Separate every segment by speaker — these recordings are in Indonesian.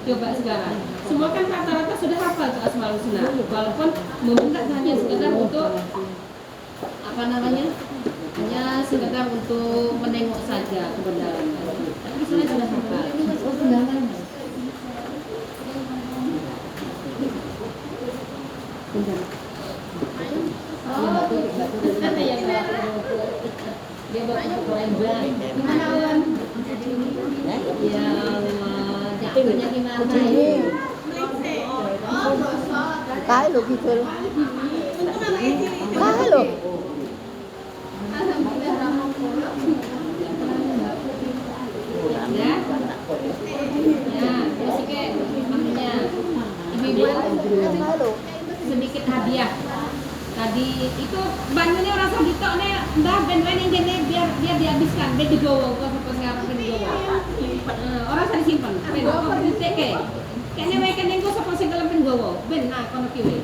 Speaker 1: Coba sekarang, semua kan rata-rata sudah hafal ke Asmaul Husna, walaupun mungkin hanya sekedar untuk apa namanya, hanya sekedar untuk menengok saja kebenarannya. Tapi sebenarnya sudah hafal. Dia gimana Wan? Ya Allah, jatuhnya gimana ya?
Speaker 2: Cái lo gitu. Cái lo.
Speaker 1: Ya, ya, musiknya makanya ibu-ibu sedikit hadiah. Tadi itu bantunya orang Sogito nih, mbah ben yang gini biar dihabiskan, ben digowo kok sampai sekarang ben digowo. Orang saya disimpan, ben kok diteke. Kene wae kene kok sapa sing kelem ben gowo. Ben nah kono ki wae.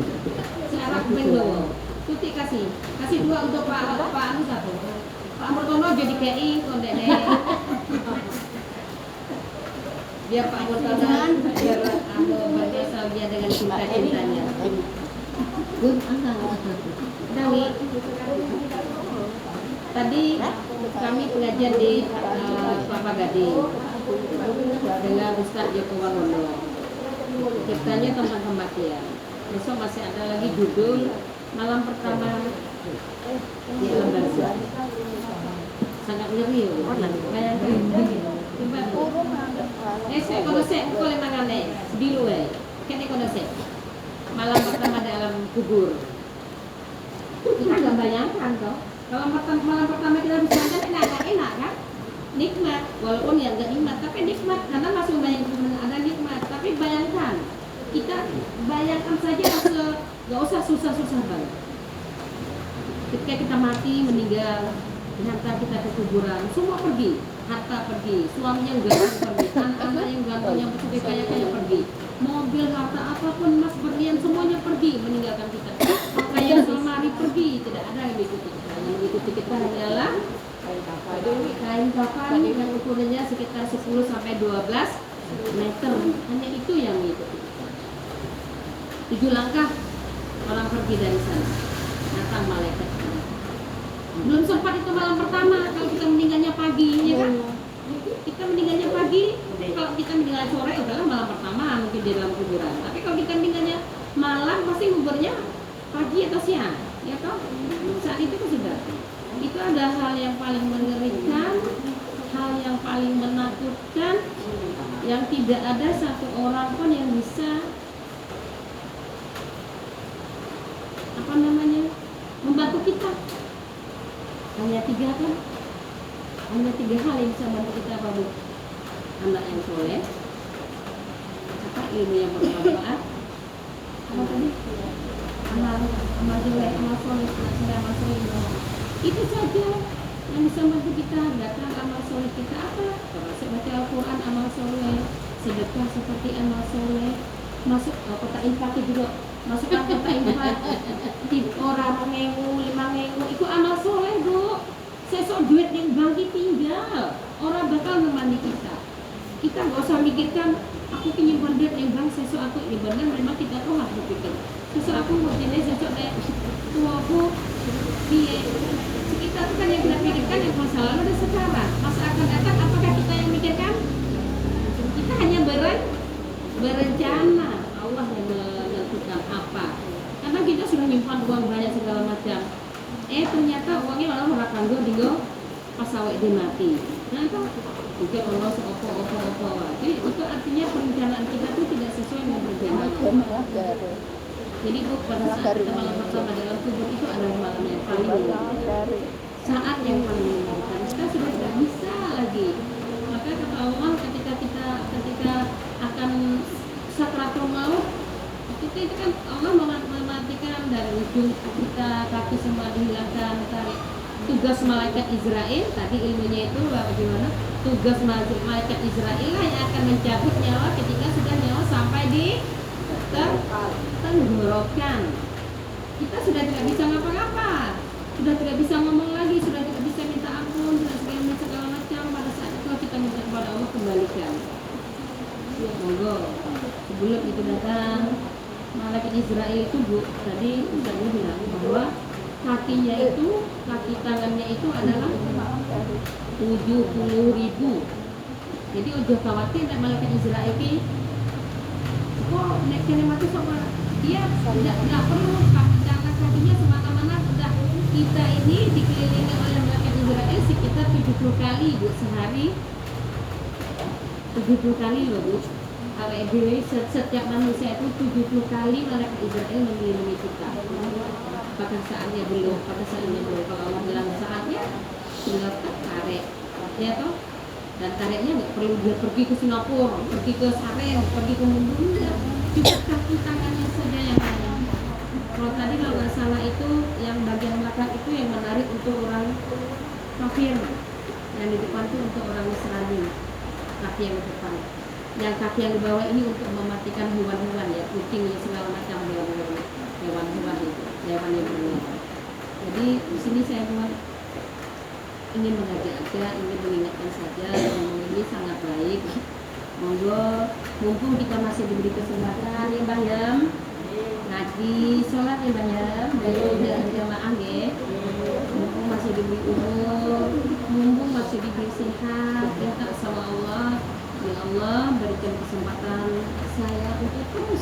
Speaker 1: Sekarang ben gowo. Tuti kasih 2 untuk Pak Anu satu. Pak Murtono jadi KI kondene. Biar Pak Murtono biar Anu berbahagia dengan cinta-cintanya. Dawi, tadi kami pengajian di Kelapa Gading dengan Ustaz Joko Wangono. Ceritanya tentang kematian. Besok masih ada lagi judul malam pertama di alam barzah. Sangat ngeri ya. Bayangkan. Saya kalau saya boleh mangane di luar. Kene kono saya. Malam pertama di alam kubur. Kita nggak bayangkan toh. Kalau malam pertama kita bisa enak kan? Nikmat, walaupun ya nggak nikmat, tapi nikmat karena masih ada nikmat. Tapi bayangkan, kita bayangkan saja nggak usah susah-susah banget. Ketika kita mati, meninggal, dihantar kita ke kuburan, semua pergi, harta pergi, suaminya ganteng pergi, anak-anak yang ganteng yang bersuka kaya pergi. Mobil, harta, apapun, emas, berlian, semuanya pergi meninggalkan kita. Pakaian lemari pergi, tidak ada yang diikuti kita. Yang diikuti kita hanyalah kain kafan yang ukurannya sekitar 10 sampai 12 meter. Hanya itu yang diikuti kita. 7 langkah malam pergi dari sana. Datang malaikat. Belum sempat itu malam pertama, kalau kita meninggalnya pagi, ya kan? Kita meninggalnya pagi, kalau kita meninggal sore adalah malam pertama mungkin di dalam kuburan. Tapi kalau kita meninggalnya malam pasti kuburnya pagi atau siang, ya toh? Saat itu kan sudah. Itu ada hal yang paling mengerikan, hal yang paling menakutkan, yang tidak ada satu orang pun yang bisa membantu kita. Hanya 3 kan? Hanya 3 hal yang bisa membantu kita, apa Bu? Anak yang soleh, ilmu yang bermanfaat, apa tadi? Amal jelek, amal soleh, amal soleh. Itu saja yang bisa membantu kita. Datang amal soleh kita apa? Termasuk baca Al-Quran, amal soleh, sedekah seperti amal soleh, masuk kota infak juga, masukkan kota infak, orang 1.000, 5.000, itu amal soleh Bu. Sesok duit yang bagi tinggal, orang bakal memandi kita. Kita nggak usah mikirkan aku penyimpan duit yang bank sesok aku ini benar, memang kita tuh harus berpikir sesok aku mau jenis sesok kayak tuaku biaya kita tuh kan yang kita pikirkan yang masa lalu dan sekarang, masa akan datang apakah kita yang mikirkan? Kita hanya berencana, Allah yang menentukan apa, karena kita sudah nyimpan uang banyak segala macam, ternyata uangnya malah orang kanggo dinggo pas awake dia mati. Nah itu mungkin Allah seopo-opo. Jadi itu artinya perencanaan kita tuh tidak sesuai dengan perencanaan. Jadi Bu, pada saat kita malam pertama dalam kubur itu adalah malam yang paling menyenangkan, saat yang paling menyenangkan. Kita sudah tidak bisa lagi. Maka kata Allah ketika akan sakratul maut, itu kan Allah mematikan dari ujung kita, kaki semua dihilangkan, tarik. Tugas malaikat Israel, tadi ilmunya itu bagaimana? Tugas malaikat Israel lah yang akan mencabut nyawa ketika sudah nyawa sampai di tenggorokan. Kita sudah tidak bisa ngapa-ngapa, sudah tidak bisa ngomong lagi, sudah tidak bisa minta ampun, sudah segala macam. Pada saat itu kita minta kepada Allah kembalikan. Ya, monggo. sebelum itu datang malaikat Israel itu Bu, tadi Ustaz bilang bahwa kakinya itu, kaki tangannya itu adalah 70.000. Jadi udah khawatir nek malaikat Israel ini kok nek kene mati sama dia tidak perlu karena kakinya semata-mana sudah kita ini dikelilingi oleh malaikat Israel sekitar 70 kali Bu sehari. 70 kali loh Bu. Setiap manusia itu 70 kali malaikat Israel mengelilingi kita. Pada saatnya belum, pada saatnya belum. Kalau Allah bilang saatnya, tinggal tarik, ya toh. Dan tariknya nggak perlu dia pergi ke Singapura, pergi ke Sareng, pergi ke Mumbai, cukup kaki tangannya saja yang ada. Kalau tadi kalau nggak salah itu yang bagian belakang itu yang menarik untuk orang kafir, yang di depan itu untuk orang Nasrani, kaki yang di depan. Yang kaki yang di bawah ini untuk mematikan hewan-hewan ya, kucing segala macam hewan-hewan itu, hewan yang bernyawa. Jadi di sini saya buat ingin mengajak aja, ingin mengingatkan saja yang ini sangat baik. Monggo, mumpung kita masih diberi kesempatan ya Mbak Yam, ngaji, sholat ya Mbak Yam, dari jamaah ya. Mumpung masih diberi umur, mumpung masih diberi sehat, minta sama Allah. Ya Allah berikan kesempatan saya untuk terus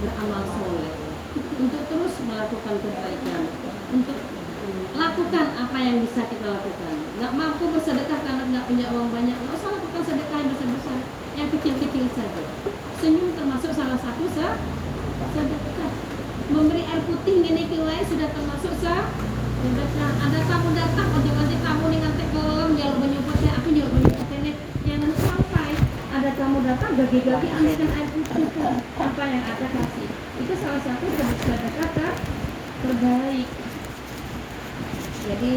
Speaker 1: beramal soleh, untuk terus melakukan kebaikan, untuk lakukan apa yang bisa kita lakukan. Nggak mampu bersedekah karena nggak punya uang banyak, nggak usah lakukan sedekah yang besar-besar, yang kecil-kecil saja. Senyum termasuk salah satu sedekah. Memberi air putih ini kiwai sudah termasuk sedekah. Ada tamu datang, ojek-ojek tamu nih ngantek kolom, jalur menyumput saya, aku jalur menyumput ini, jangan sampai ada tamu datang gagi-gagi ambilkan air putih apa yang ada kasih. Itu salah satu sedekah terbaik. Jadi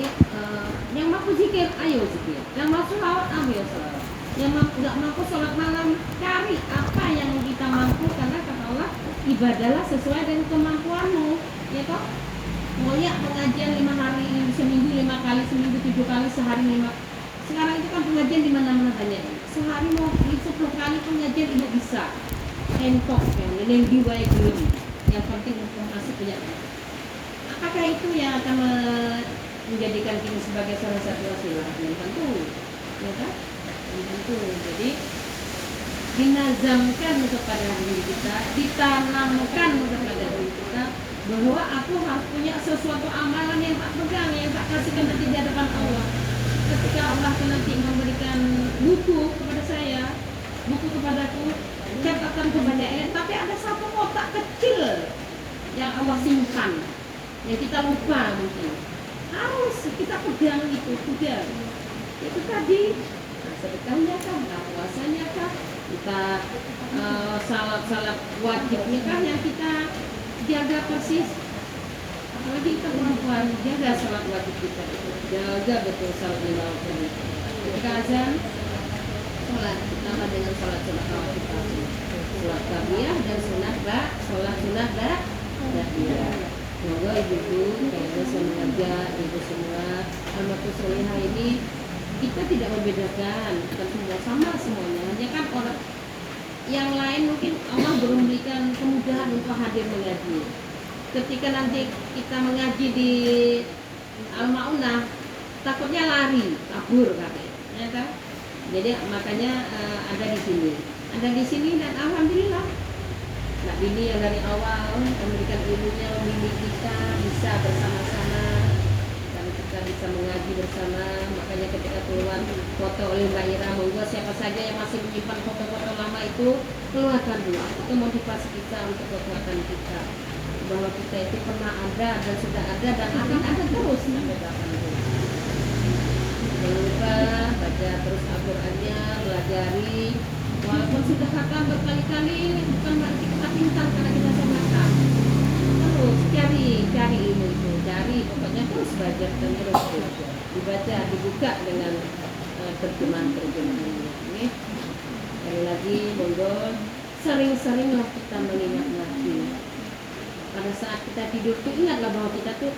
Speaker 1: yang mampu zikir, ayo zikir. Yang mampu salawat, ambil salawat. Yang nggak mampu sholat malam, cari apa yang kita mampu karena kata Allah ibadahlah sesuai dengan kemampuanmu, ya toh. Mulia pengajian 5 hari seminggu 5 kali, seminggu 7 kali, sehari 5. Sekarang itu kan pengajian di mana-mana banyak. Sehari mau 10 kali pengajian ibu bisa. Entok kan, yang diwai belum. Yang penting masih punya. Apakah itu yang akan menjadikan kita sebagai salah satu wasilah? Yang tentu, ya kan? Yang tentu. Jadi dinazamkan kepada diri kita, ditanamkan kepada diri kita bahwa aku harus punya sesuatu amalan yang tak pegang, yang tak kasihkan nanti di hadapan Allah. Ketika Allah nanti memberikan buku kepada saya, buku kepadaku, catatan kebanyakan, tapi ada satu kotak kecil yang Allah simpan, yang kita lupa mungkin. Harus kita pegang itu, pegang. Itu tadi, sedekahnya kah, puasanya kah, kita salat wajibnya kah yang kita jaga persis. Apalagi kita perempuan, jaga salat wajib kita, jaga betul salat 5 waktu. Ketika azan, sholat ditambah dengan sholat kita, sholat tabiah dan sholat ba'diyah. Semoga ibu-ibu, kayaknya semoga ibu semua almarhum solihah ini kita tidak membedakan, bukan semua sama semuanya. Hanya kan orang yang lain mungkin Allah belum memberikan kemudahan untuk hadir mengaji. Ketika nanti kita mengaji di Al-Maunah, takutnya lari, kabur katanya, ya kan? Jadi makanya ada di sini dan alhamdulillah. Nah ini yang dari awal memberikan ilmunya, membimbing kita bisa bersama-sama dan kita bisa mengaji bersama. Makanya ketika keluar foto oleh Mbak Ira, monggo siapa saja yang masih menyimpan foto-foto lama itu keluarkan dulu. Itu motivasi kita untuk kekuatan kita bahwa kita itu pernah ada dan sudah ada dan akan ada terus sampai kapan pun. Jangan lupa baca terus Al-Qur'annya, pelajari. Walaupun sudah khatam berkali-kali, bukan berarti kita pintar karena kita sudah khatam. Terus cari ilmu itu, pokoknya terus belajar dan terus dibaca, dibuka dengan terjemahan-terjemahan ini. Sekali lagi, monggo sering-seringlah kita mengingat Nabi. Pada saat kita tidur tuh ingatlah bahwa kita tuh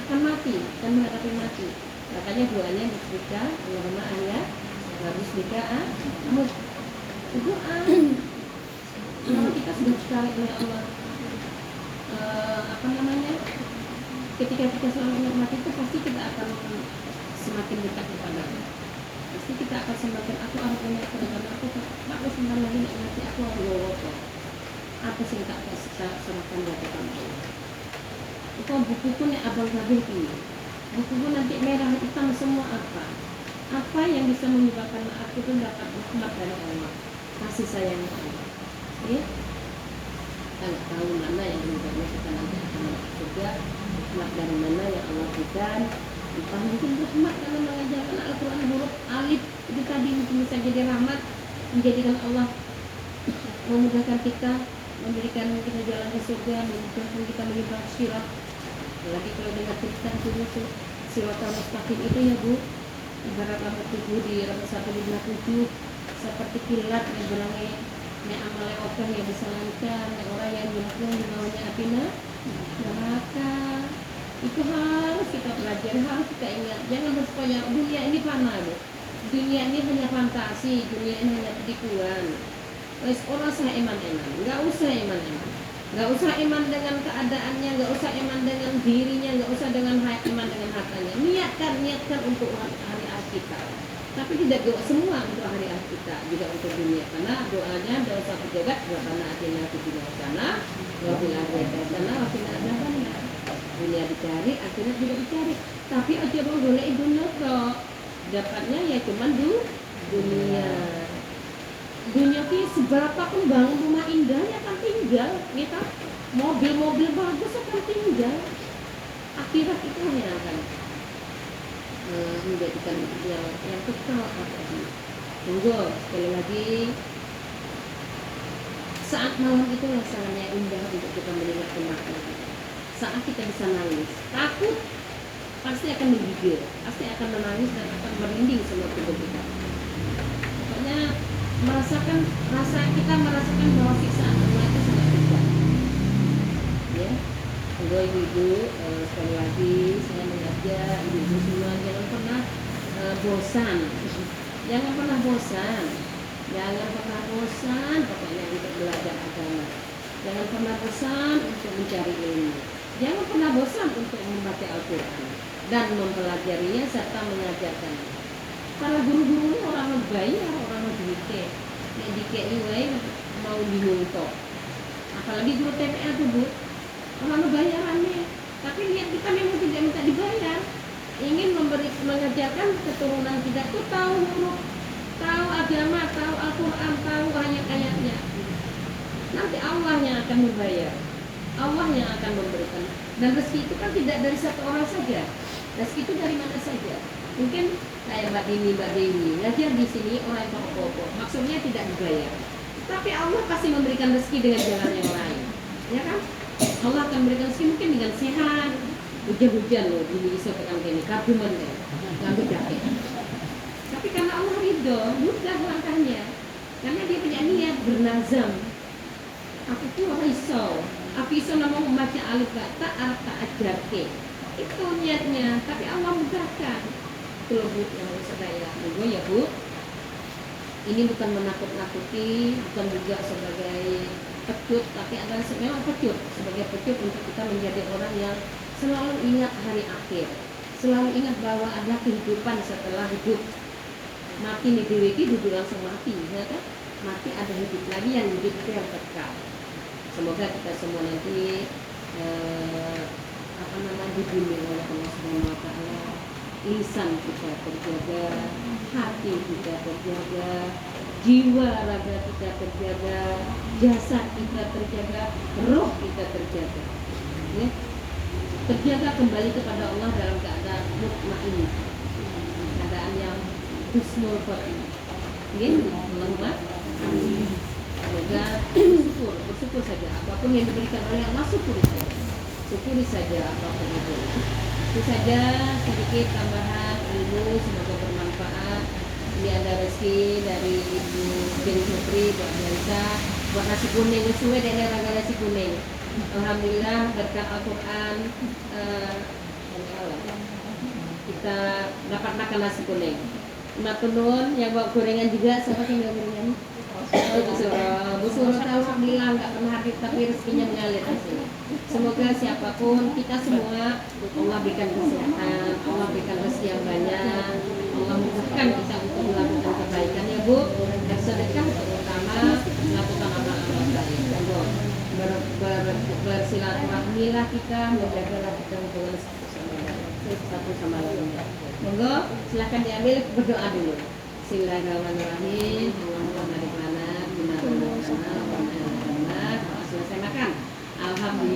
Speaker 1: akan menghadapi mati. Makanya doanya ketika Allahumma ahya habis nikah doa Kalau kita sudah ditarik oleh Allah, ketika kita selalu ingat mati itu pasti kita akan semakin dekat kepada Allah. Pasti kita akan semakin aku ingat kepada aku sebentar lagi nanti aku Allah apa sih tak serahkan kepada Allah. Itu buku pun yang abang kabeh ini. Buku pun nanti merah hitam semua apa yang bisa menyebabkan aku itu dapat rahmat dari Allah, kasih sayang Allah. Ya, kita tahu mana yang menyebabkan kita nanti akan masuk surga, rahmat dari mana yang Allah berikan. Entah mungkin rahmat kalau mengajarkan Al-Quran huruf alif itu tadi mungkin bisa jadi rahmat, menjadikan Allah memudahkan kita, memberikan kita jalan ke surga, memudahkan kita menyeberang sirat. Lagi kalau dengar cerita itu siratal mustaqim itu ya Bu, ibarat rambut tubuh di rambut 157 seperti kilat yang berangnya amal okah yang disalankan orang yang jumlah di bawahnya api neraka. Itu harus kita pelajari, harus kita ingat. Jangan bersekolah dunia ini fana Bu. Dunia ini hanya fantasi, dunia ini hanya penipuan. Wes orang usah eman-eman, nggak usah eman-eman. Nggak usah iman dengan keadaannya, nggak usah iman dengan dirinya, nggak usah dengan iman dengan hartanya. Niatkan untuk hari akhir kita. Tapi tidak doa semua untuk hari akhir kita, juga untuk dunia. Karena doanya doa satu jagat, Rabbana atina fid dunya hasanah wa fil akhirati hasanah wa qina adzabannar. Dunia dicari, akhirnya tidak dicari. Tapi aja bang golek dunia kok. Dapatnya ya cuma dunia. Dunia ki seberapa pun bangun rumah indah ya akan tinggal, kita mobil-mobil bagus akan tinggal. Akhirat itu hanya akan menjadikan yang kekal tadi. Tunggu sekali lagi, saat malam itulah sangatnya indah untuk kita mengingat kematian. Saat kita bisa nangis, takut pasti akan menggigil, pasti akan menangis dan akan merinding semua tubuh kita. Pokoknya kita merasakan bahwa siksaan Allah itu sangat besar. Ya, tunggu ibu-ibu, sekali lagi saya mengajak ibu-ibu semua jangan pernah bosan, jangan pernah bosan pokoknya untuk belajar agama, jangan pernah bosan untuk mencari ilmu, jangan pernah bosan untuk membaca Al-Quran dan mempelajarinya serta mengajarkannya. Para guru-guru orang bayar, orang duitnya, yang dikei mau bingung kok. Apalagi guru TPA tuh Bu, orang bayarannya. Tapi lihat kita memang tidak minta dibayar, ingin mengajarkan keturunan kita tuh tahu huruf, tahu agama, tahu Al-Quran, tahu ayat-ayatnya. Nanti Allah yang akan membayar, Allah yang akan memberikan. Dan rezeki itu kan tidak dari satu orang saja, rezeki itu dari mana saja. Mungkin kayak Mbak Dewi ngajar di sini orang yang pokok, maksudnya tidak dibayar, tapi Allah pasti memberikan rezeki dengan jalan yang lain, ya kan? Allah akan memberikan rezeki mungkin dengan sehat, hujan-hujan loh, dulu iso tekan kene, kabuman deh, ngambil jaket. Tapi karena Allah ridho, mudah langkahnya, karena dia punya niat bernazam. Aku tuh aku iso namanya membaca alif tak arab tak ajarke, itu niatnya, tapi Allah mudahkan. Itu Bu yang saya monggo ya Bu. Ini bukan menakut-nakuti, bukan juga sebagai pecut, tapi adalah memang pecut, sebagai pecut untuk kita menjadi orang yang selalu ingat hari akhir, selalu ingat bahwa ada kehidupan setelah hidup. Mati nih diwiki duduk langsung mati, ya kan? Mati ada hidup lagi yang hidup itu yang kekal. Semoga kita semua nanti dibimbing oleh Allah Subhanahu wa Ta'ala. Lisan kita terjaga, hati kita terjaga, jiwa raga kita terjaga, jasad kita terjaga, roh kita terjaga. Ya. Terjaga kembali kepada Allah dalam keadaan mutmain, keadaan yang husnul khotimah. Allahumma amin. Semoga bersyukur saja apapun yang diberikan oleh Allah, syukuri saja apapun itu. Itu saja sedikit tambahan ilmu, semoga bermanfaat. Ini ada rezeki dari Ibu Bin Supri buat Bianca, buat nasi kuning sesuai dengan raga nasi kuning. Alhamdulillah berkat Al-Quran kita dapat makan nasi kuning. Matunun yang bawa gorengan juga, siapa yang bawa gorengan? Bu Suro alhamdulillah nggak pernah habis tapi rezekinya mengalir di sini. Semoga siapapun kita semua Allah berikan kesehatan, Allah berikan rezeki yang banyak, Allah mudahkan kita untuk melakukan kebaikan ya Bu. Dan sedekah terutama melakukan amal-amal baik. Monggo bersilaturahmilah kita, menjagalah kita hubungan satu sama lainnya. Monggo silahkan diambil, berdoa dulu. Bismillahirrahmanirrahim. Allahumma barik lana bima razaqtana wa selesai makan. Alhamdulillah.